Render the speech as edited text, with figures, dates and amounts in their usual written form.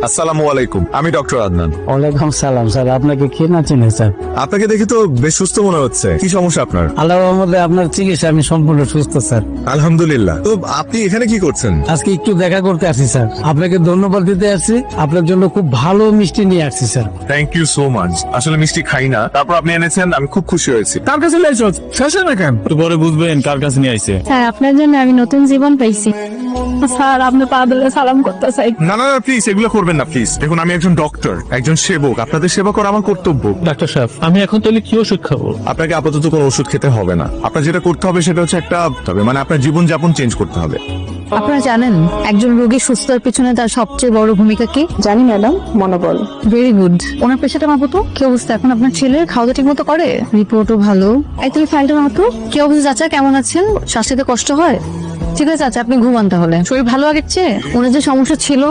আসসালামু আলাইকুম, আমি ডক্টর আদনান। ওয়ালাইকুম সালাম স্যার, আপনাকে কে না চিনে স্যার? আপনাকে দেখে তো বেশ সুস্থ মনে হচ্ছে। কি সমস্যা আপনার? আল্লাহর রহমতে আপনার চিকিৎসা আমি সম্পূর্ণ সুস্থ স্যার। আলহামদুলিল্লাহ। তো আপনি এখানে কি করছেন? আজকে একটু দেখা করতে আসছি স্যার, আপনাকে ধন্যবাদ দিতে আসছি। আপনার জন্য খুব ভালো মিষ্টি নিয়ে আসছি sir. Thank you so much. আসলে মিষ্টি খাই না, তারপর আপনি এনেছেন, আমি খুব খুশি হয়েছি। কার কাছে লাইছো শেষে না কেন? একটু পরে বুঝবেন কার কাছে নিয়ে আইছে। স্যার আপনার জন্য আমি নতুন জীবন পাইছি। স্যার আপনি পা ধরে সালাম করতে চাই। না না না, প্লিজ এগুলো করবেন না প্লিজ। দেখুন, আমি একজন ডক্টর, একজন সেবক। আপনাদের সেবা করা আমার কর্তব্য। ডাক্তার সাহেব, আমি এখন তাহলে কি ওষুধ খাবো? আপনাকে আপাতত কোনো ওষুধ খেতে হবে না। আপনার যেটা করতে হবে সেটা হচ্ছে মানে আপনার জীবনযাপন চেঞ্জ করতে হবে। আপনারা জানেন একজন রোগী সুস্থতার পিছনে তার সবচেয়ে বড় ভূমিকা কি? জানি ম্যাডাম, মনোবল। Very good. ওনার পেশাটা মাপো তো, কি অবস্থা এখন আপনার ছেলের? খাওয়া দাওয়া ঠিক মতো করে? রিপোর্টও ভালো। এই তুমি ফাইলটা মাপো। কি অবস্থা চাচা, কেমন আছেন? শ্বাস নিতে কষ্ট হয়? ঠিক আছে চাচা, আপনি ঘুমান তাহলে। শরীর ভালো আগের চেয়ে? ওনার যে সমস্যা ছিল